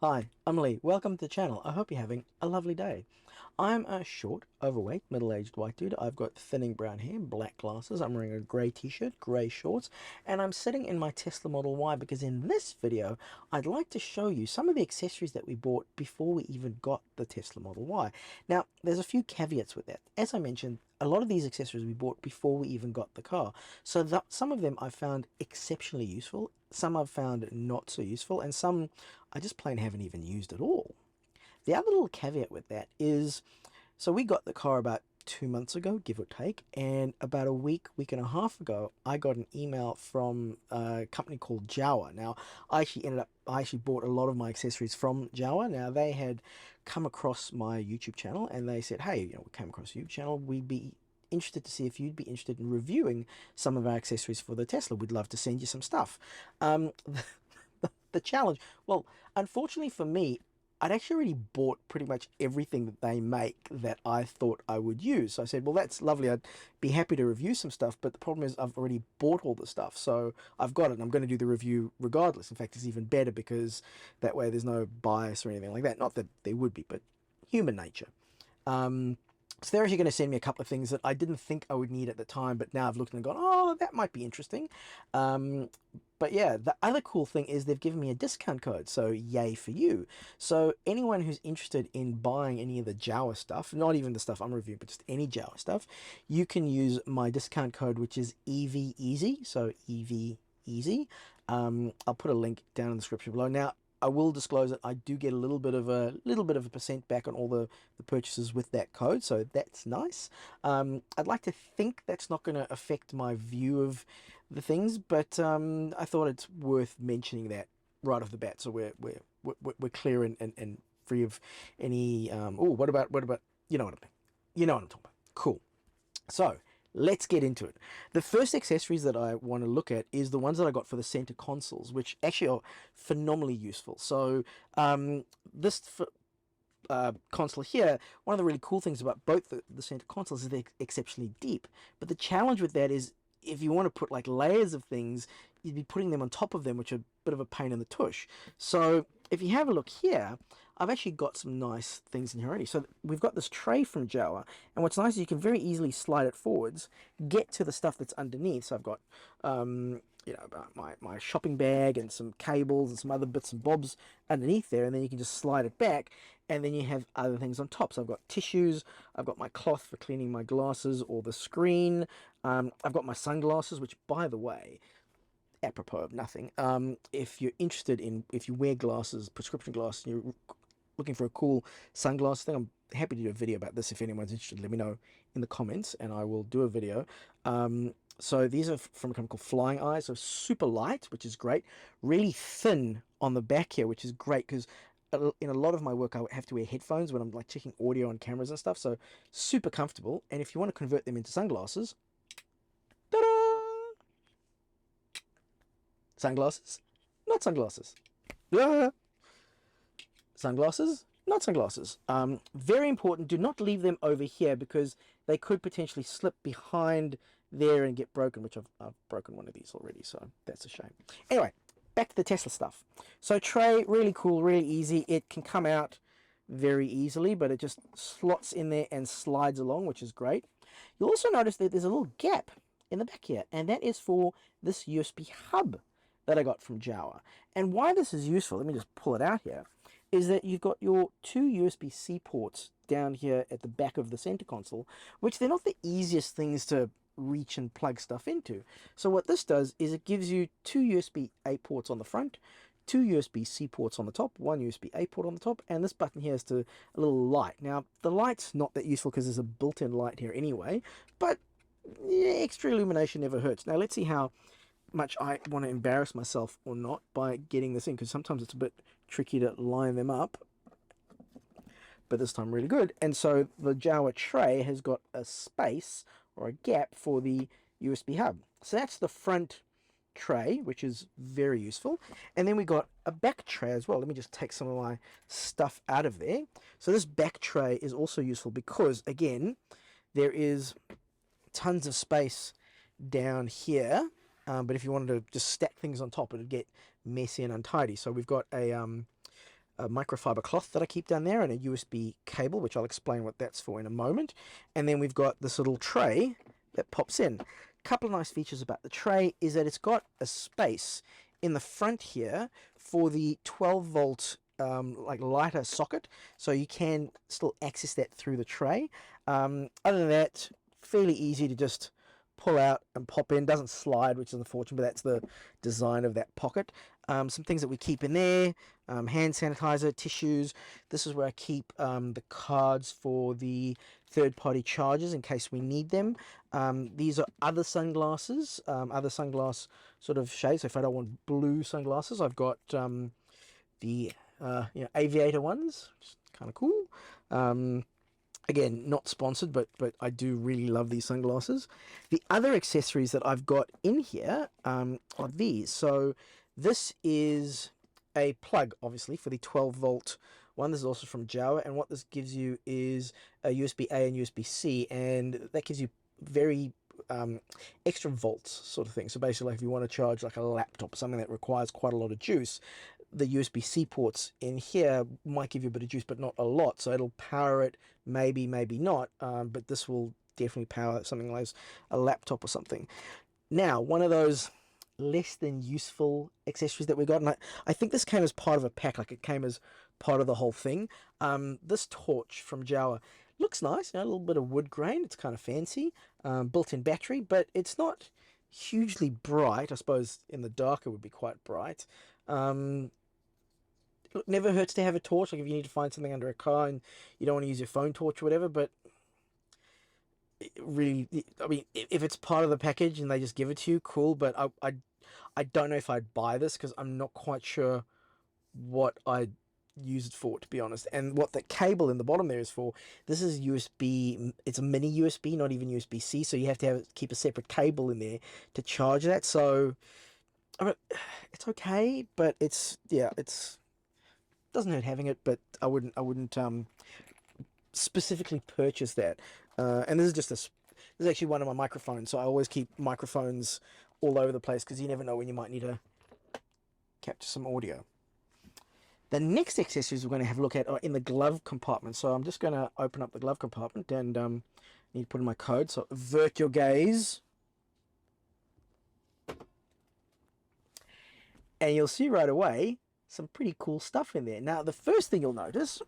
Hi, I'm Lee. Welcome to the channel. I hope you're having a lovely day. I'm a short, overweight, middle-aged white dude. I've got thinning brown hair, black glasses. I'm wearing a grey t-shirt, grey shorts, and I'm sitting in my Tesla Model Y because in this video, I'd like to show you some of the accessories that we bought before we even got the Tesla Model Y. Now, there's a few caveats with that. As I mentioned, a lot of these accessories we bought before we even got the car. So that some of them I found exceptionally useful, some I've found not so useful, and some I just plain haven't even used at all. The other little caveat with that is, so we got the car about 2 months ago, give or take, and about a week and a half ago, I got an email from a company called Jawa. Now, I actually bought a lot of my accessories from Jawa. Now, they had come across my YouTube channel and they said, hey, we came across your YouTube channel, we'd be interested to see if you'd be interested in reviewing some of our accessories for the Tesla. We'd love to send you some stuff. The challenge, well, unfortunately for me, I'd actually already bought pretty much everything that they make that I thought I would use. So I said, well, that's lovely. I'd be happy to review some stuff, but the problem is I've already bought all the stuff. So I've got it and I'm going to do the review regardless. In fact, it's even better because that way there's no bias or anything like that. Not that there would be, but human nature. So they're actually going to send me a couple of things that I didn't think I would need at the time, but now I've looked and gone, oh, that might be interesting. But yeah, the other cool thing is they've given me a discount code, so yay for you. So anyone who's interested in buying any of the Jawa stuff, not even the stuff I'm reviewing, but just any Jawa stuff, you can use my discount code, which is EVEASY, so EVEASY. I'll put a link down in the description below. Now, I will disclose that I do get a little bit of a percent back on all the purchases with that code, so that's nice. I'd like to think that's not going to affect my view of the things, but I thought it's worth mentioning that right off the bat, so we're clear and free of any. Oh, what about you know what I'm talking about? Cool. So let's get into it. The first accessories that I want to look at is the ones that I got for the center consoles, which actually are phenomenally useful. So this console here, one of the really cool things about both the center consoles is they're exceptionally deep. But the challenge with that is if you want to put like layers of things, you'd be putting them on top of them, which are a bit of a pain in the tush. So if you have a look here, I've actually got some nice things in here already. So we've got this tray from Jawa, and what's nice is you can very easily slide it forwards, get to the stuff that's underneath. So I've got my shopping bag and some cables and some other bits and bobs underneath there, and then you can just slide it back, and then you have other things on top. So I've got tissues, I've got my cloth for cleaning my glasses or the screen, I've got my sunglasses, which, by the way, apropos of nothing, if you're interested in, if you wear glasses, prescription glasses, and you're looking for a cool sunglass thing, I'm happy to do a video about this. If anyone's interested, let me know in the comments and I will do a video. So these are from a company called Flying Eyes, so super light, which is great, really thin on the back here, which is great because in a lot of my work I have to wear headphones when I'm like checking audio on cameras and stuff, so super comfortable. And if you want to convert them into sunglasses, ta-da! Sunglasses, not sunglasses. Ah! Sunglasses, not sunglasses. Very important, do not leave them over here because they could potentially slip behind there and get broken, which I've broken one of these already, so that's a shame. Anyway, back to the Tesla stuff. So tray, really cool, really easy. It can come out very easily, but it just slots in there and slides along, which is great. You'll also notice that there's a little gap in the back here, and that is for this USB hub that I got from Jawa. And why this is useful, let me just pull it out here, is that you've got your two USB-C ports down here at the back of the center console, which they're not the easiest things to reach and plug stuff into. So what this does is it gives you two USB-A ports on the front, two USB-C ports on the top, one USB-A port on the top, and this button here is to a little light. Now, the light's not that useful because there's a built-in light here anyway, but yeah, extra illumination never hurts. Now, let's see how much I want to embarrass myself or not by getting this in, because sometimes it's a bit tricky to line them up, but this time really good. And so the Jawa tray has got a space or a gap for the USB hub. So that's the front tray, which is very useful. And then we got a back tray as well. Let me just take some of my stuff out of there. So this back tray is also useful because, again, there is tons of space down here. But if you wanted to just stack things on top, it'd get messy and untidy. So we've got a a microfiber cloth that I keep down there, and a USB cable, which I'll explain what that's for in a moment. And then we've got this little tray that pops in. A couple of nice features about the tray is that it's got a space in the front here for the 12 volt like lighter socket, so you can still access that through the tray. Other than that, fairly easy to just pull out and pop in. Doesn't slide, which is unfortunate, but that's the design of that pocket. Some things that we keep in there: hand sanitizer, tissues. This is where I keep the cards for the third-party chargers in case we need them. These are other sunglasses, other sunglass sort of shades. So if I don't want blue sunglasses, I've got the aviator ones, which is kind of cool. Again, not sponsored, but I do really love these sunglasses. The other accessories that I've got in here are these. So this is a plug, obviously, for the 12 volt one. This is also from Jawa, and what this gives you is a USB-A and USB-C, and that gives you very extra volts sort of thing. So basically, like if you want to charge like a laptop or something that requires quite a lot of juice, the USB-C ports in here might give you a bit of juice, but not a lot. So it'll power it, maybe not, but this will definitely power something like a laptop or something. Now, one of those less than useful accessories that we got, and I think this came as part of a pack, like it came as part of the whole thing. This torch from Jawa looks nice, a little bit of wood grain, it's kind of fancy, built-in battery, but it's not hugely bright. I suppose in the dark it would be quite bright. Look, never hurts to have a torch, like if you need to find something under a car and you don't want to use your phone torch or whatever, but really, I mean, if it's part of the package and they just give it to you, cool, but I don't know if I'd buy this because I'm not quite sure what I'd use it for, to be honest, and what the cable in the bottom there is for. This is USB, it's a mini USB, not even USB-C, so you have to keep a separate cable in there to charge that. So I mean, it's okay, but it's doesn't hurt having it, but I wouldn't specifically purchase that. And this is actually one of my microphones, so I always keep microphones all over the place because you never know when you might need to capture some audio. The next accessories we're going to have a look at are in the glove compartment. So I'm just going to open up the glove compartment and need to put in my code. So avert your gaze. And you'll see right away some pretty cool stuff in there. Now, the first thing you'll notice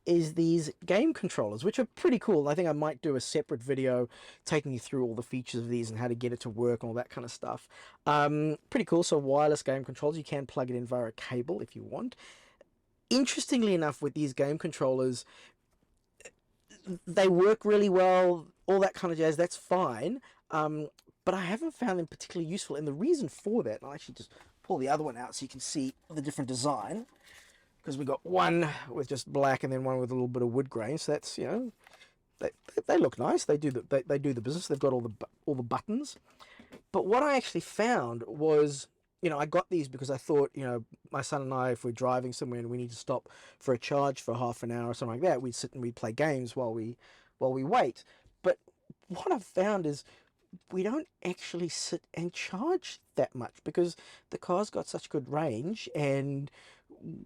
is these game controllers, which are pretty cool. I think I might do a separate video taking you through all the features of these and how to get it to work and all that kind of stuff. Pretty cool. So wireless game controllers, you can plug it in via a cable if you want. Interestingly enough, with these game controllers, they work really well, all that kind of jazz, that's fine. But I haven't found them particularly useful. And the reason for that, I'll actually just pull the other one out so you can see the different design. Because we got one with just black and then one with a little bit of wood grain. So that's, they look nice. They do the business. They've got all the buttons. But what I actually found was, I got these because I thought, my son and I, if we're driving somewhere and we need to stop for a charge for half an hour or something like that, we'd sit and we'd play games while we wait. But what I've found is we don't actually sit and charge that much because the car's got such good range, and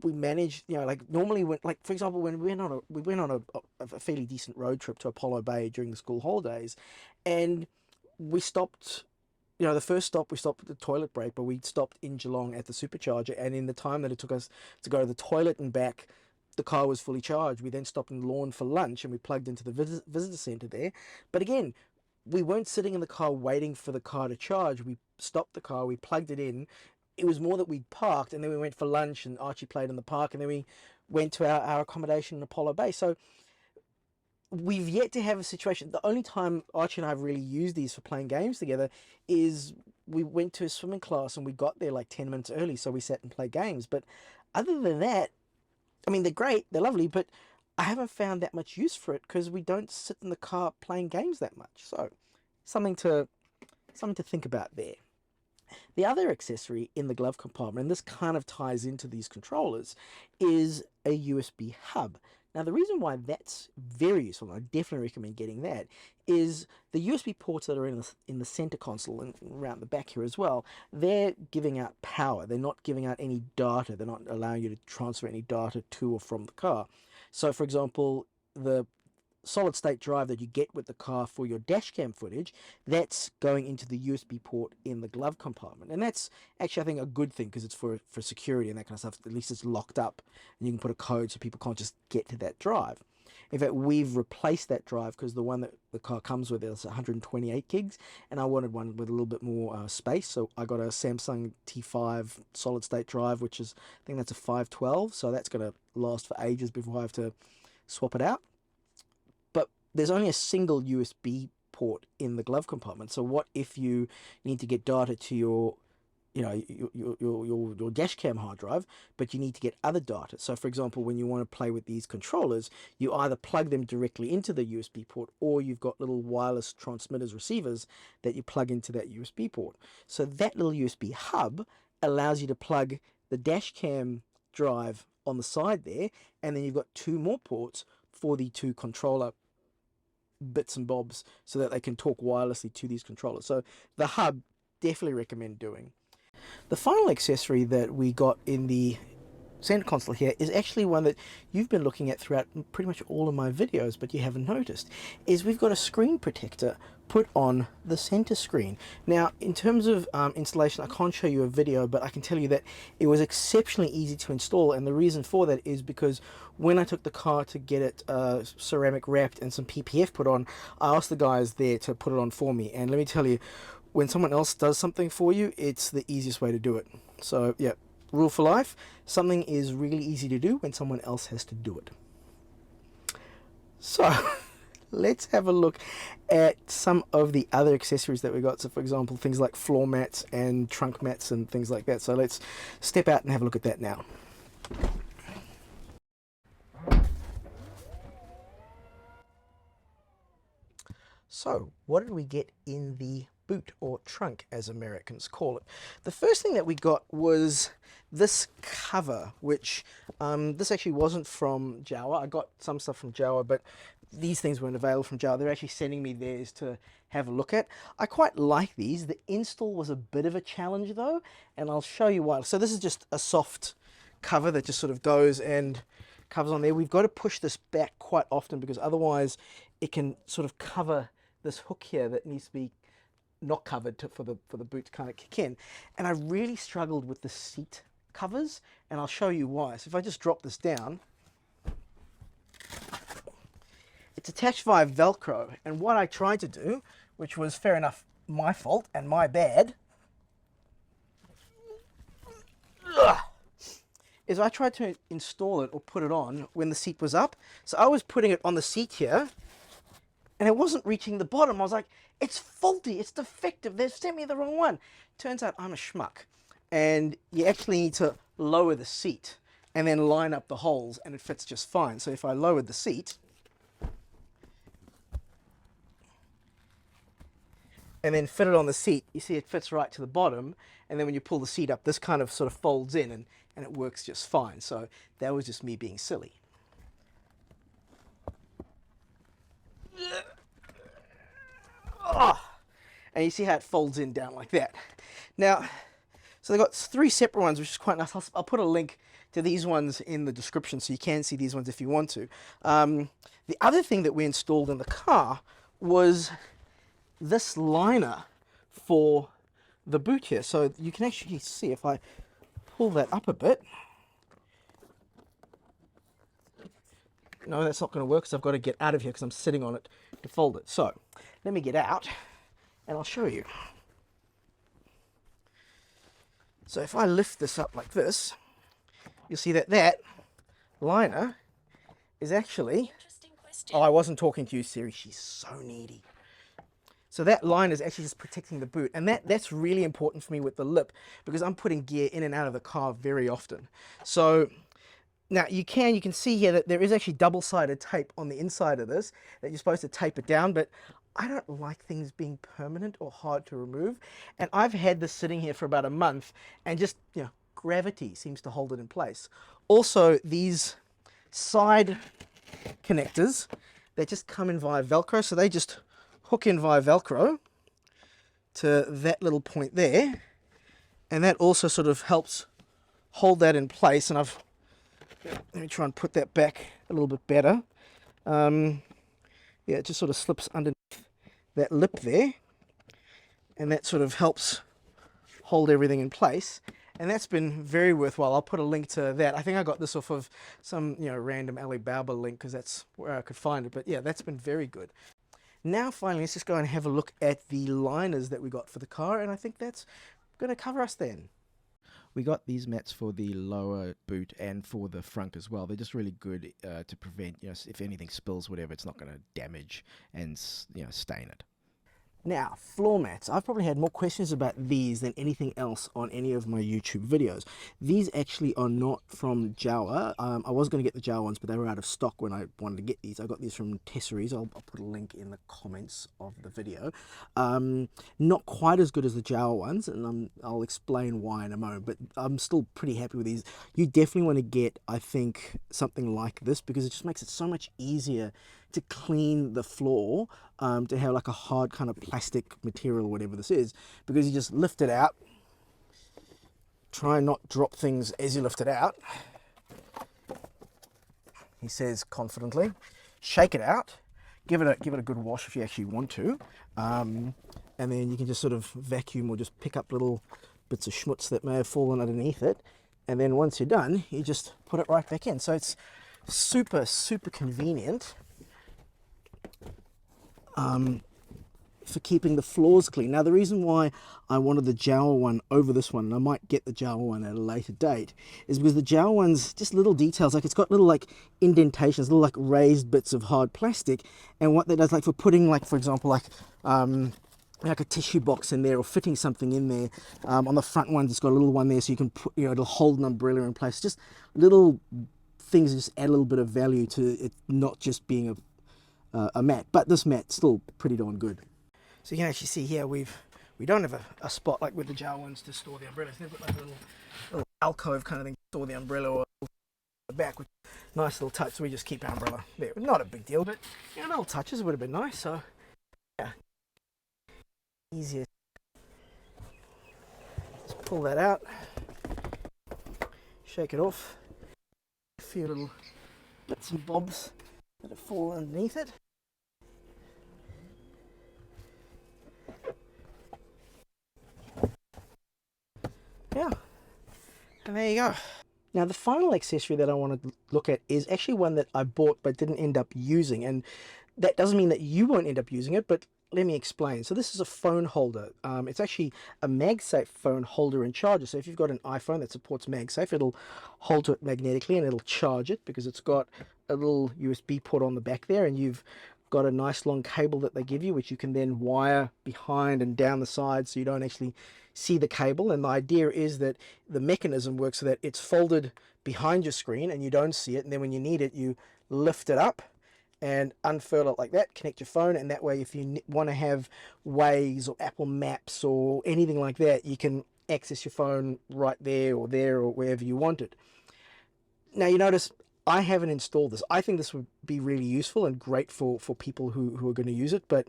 we manage, like normally when, like for example, when we went on a fairly decent road trip to Apollo Bay during the school holidays, and we stopped. The first stop we stopped at the toilet break, but we stopped in Geelong at the supercharger, and in the time that it took us to go to the toilet and back, the car was fully charged. We then stopped in Lawn for lunch, and we plugged into the visitor centre there. But again, we weren't sitting in the car waiting for the car to charge. We stopped the car, we plugged it in. It was more that we parked, and then we went for lunch, and Archie played in the park, and then we went to our accommodation in Apollo Bay. So we've yet to have a situation. The only time Archie and I have really used these for playing games together is we went to a swimming class, and we got there like 10 minutes early, so we sat and played games. But other than that, I mean, they're great, they're lovely, but I haven't found that much use for it because we don't sit in the car playing games that much. So something to think about there. The other accessory in the glove compartment, and this kind of ties into these controllers, is a USB hub. Now, the reason why that's very useful, and I definitely recommend getting that, is the USB ports that are in the center console and around the back here as well. They're giving out power. They're not giving out any data. They're not allowing you to transfer any data to or from the car. So, for example, the solid state drive that you get with the car for your dash cam footage, that's going into the USB port in the glove compartment. And that's actually, I think, a good thing because it's for security and that kind of stuff. At least it's locked up and you can put a code so people can't just get to that drive. In fact, we've replaced that drive because the one that the car comes with is 128 gigs, and I wanted one with a little bit more space. So I got a Samsung T5 solid state drive, which is, I think that's a 512. So that's going to last for ages before I have to swap it out. But there's only a single USB port in the glove compartment. So what if you need to get data to your your dash cam hard drive, but you need to get other data? So for example, when you want to play with these controllers, you either plug them directly into the USB port, or you've got little wireless transmitters, receivers that you plug into that USB port. So that little USB hub allows you to plug the dash cam drive on the side there, and then you've got two more ports for the two controller bits and bobs so that they can talk wirelessly to these controllers. So the hub, definitely recommend doing. The final accessory that we got in the center console here is actually one that you've been looking at throughout pretty much all of my videos, but you haven't noticed, is we've got a screen protector put on the center screen. Now, in terms of installation, I can't show you a video, but I can tell you that it was exceptionally easy to install, and the reason for that is because when I took the car to get it ceramic wrapped and some PPF put on, I asked the guys there to put it on for me, and let me tell you, when someone else does something for you, it's the easiest way to do it. So yeah, rule for life, something is really easy to do when someone else has to do it. So let's have a look at some of the other accessories that we got. So for example, things like floor mats and trunk mats and things like that. So let's step out and have a look at that now. So what did we get in the boot, or trunk as Americans call it? The first thing that we got was this cover, which this actually wasn't from Jawa. I got some stuff from Jawa, but these things weren't available from Jawa. They're actually sending me theirs to have a look at. I quite like these. The install was a bit of a challenge though, and I'll show you why. So this is just a soft cover that just sort of goes and covers on there. We've got to push this back quite often because otherwise it can sort of cover this hook here that needs to be not covered for the boot to kind of kick in. And I really struggled with the seat covers, and I'll show you why. So if I just drop this down, it's attached via Velcro, and what I tried to do, which was fair enough my fault and my bad, is I tried to install it or put it on when the seat was up. So I was putting it on the seat here, and it wasn't reaching the bottom. I was like, it's faulty, it's defective, they've sent me the wrong one. Turns out I'm a schmuck, and you actually need to lower the seat and then line up the holes, and it fits just fine. So if I lowered the seat and then fit it on the seat, you see it fits right to the bottom, and then when you pull the seat up, this kind of sort of folds in, and it works just fine. So that was just me being silly. Oh, and you see how it folds in down like that. Now, so they've got three separate ones, which is quite nice. I'll put a link to these ones in the description so you can see these ones if you want to. The other thing that we installed in the car was this liner for the boot here. So you can actually see if I pull that up a bit. No, that's not going to work because I've got to get out of here because I'm sitting on it to fold it. So let me get out and I'll show you. So if I lift this up like this, you'll see that that liner is actually... Oh, I wasn't talking to you, Siri. She's so needy. So that line is actually just protecting the boot, and that's really important for me with the lip because I'm putting gear in and out of the car very often. So now you can see here that there is actually double-sided tape on the inside of this that you're supposed to tape it down, but I don't like things being permanent or hard to remove. And I've had this sitting here for about a month, and just, you know, gravity seems to hold it in place. Also, these side connectors that just come in via Velcro. So they just hook in via Velcro to that little point there. And that also sort of helps hold that in place. And let me try and put that back a little bit better. Yeah, it just sort of slips underneath that lip there. And that sort of helps hold everything in place. And that's been very worthwhile. I'll put a link to that. I think I got this off of some, random Alibaba link because that's where I could find it. But yeah, that's been very good. Now, finally, let's just go and have a look at the liners that we got for the car. And I think that's going to cover us then. We got these mats for the lower boot and for the front as well. They're just really good to prevent, if anything spills, whatever, it's not going to damage and, stain it. Now, floor mats. I've probably had more questions about these than anything else on any of my YouTube videos. These actually are not from Jawa. I was going to get the Jawa ones, but they were out of stock when I wanted to get these. I got these from Accessories. I'll put a link in the comments of the video. Not quite as good as the Jawa ones, and I'll explain why in a moment, but I'm still pretty happy with these. You definitely want to get, I think, something like this because it just makes it so much easier to clean the floor, to have like a hard kind of plastic material or whatever this is, because you just lift it out, try and not drop things as you lift it out, he says confidently, shake it out, give it a good wash if you actually want to, and then you can just sort of vacuum or just pick up little bits of schmutz that may have fallen underneath it, and then once you're done you just put it right back in. So it's super convenient for keeping the floors clean. Now, the reason why I wanted the Jawa one over this one, and I might get the Jawa one at a later date, is because the Jawa one's just little details, like it's got little like indentations, little like raised bits of hard plastic, and what that does, like for putting, like for example, like a tissue box in there or fitting something in there. On the front one, it's got a little one there so you can put, it'll hold an umbrella in place. Just little things that just add a little bit of value to it not just being a mat, but this mat's still pretty darn good. So you can actually see here we don't have a spot like with the Jawa ones to store the umbrellas. They've got like a little alcove kind of thing to store the umbrella or the back, which nice little touch. So we just keep our umbrella there. Not a big deal, but little touches would have been nice. So yeah, easier. Just pull that out, shake it off. A few little bits and bobs that have fallen underneath it. Yeah, and there you go. Now, the final accessory that I want to look at is actually one that I bought but didn't end up using, and that doesn't mean that you won't end up using it, but let me explain. So this is a phone holder. It's actually a MagSafe phone holder and charger. So if you've got an iPhone that supports MagSafe, it'll hold to it magnetically and it'll charge it because it's got a little USB port on the back there, and you've got a nice long cable that they give you, which you can then wire behind and down the side so you don't actually see the cable. And the idea is that the mechanism works so that it's folded behind your screen and you don't see it, and then when you need it you lift it up and unfurl it like that, connect your phone, and that way if you want to have Waze or Apple Maps or anything like that, you can access your phone right there or wherever you want it. Now you notice I haven't installed this. I think this would be really useful and great for people who are going to use it, but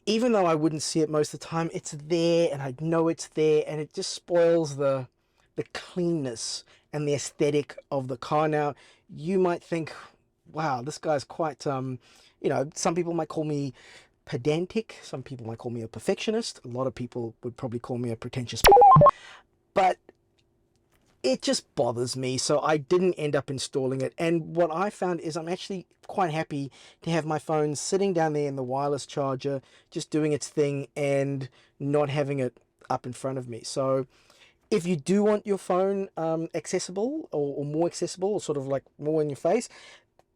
even though I wouldn't see it most of the time, it's there and I know it's there, and it just spoils the cleanness and the aesthetic of the car. Now, you might think, wow, this guy's quite, some people might call me pedantic. Some people might call me a perfectionist. A lot of people would probably call me a pretentious. But it just bothers me, so I didn't end up installing it. And what I found is I'm actually quite happy to have my phone sitting down there in the wireless charger, just doing its thing and not having it up in front of me. So if you do want your phone accessible or more accessible, or sort of like more in your face,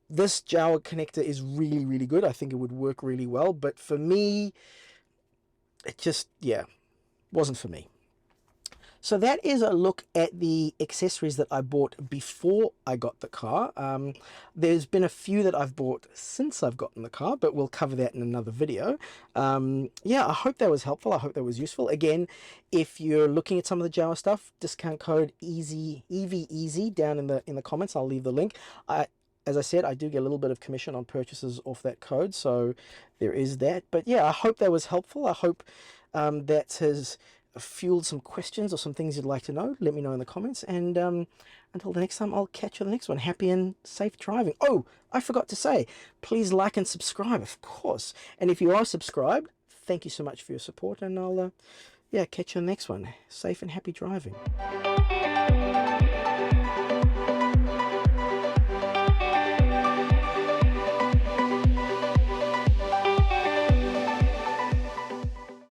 this Jawa connector is really good. I think it would work really well, but for me, it just, wasn't for me. So that is a look at the accessories that I bought before I got the car. There's been a few that I've bought since I've gotten the car, but we'll cover that in another video. I hope that was helpful. I hope that was useful. Again, if you're looking at some of the Jawa stuff, discount code EASY, EVEASY, down in the comments. I'll leave the link. as I said, I do get a little bit of commission on purchases off that code, so there is that. But yeah, I hope that was helpful. I hope that has fueled some questions or some things you'd like to know. Let me know in the comments. And until the next time, I'll catch you on the next one. Happy and safe driving. Oh, I forgot to say, please like and subscribe, of course. And if you are subscribed, thank you so much for your support. And I'll, yeah, catch you on the next one. Safe and happy driving.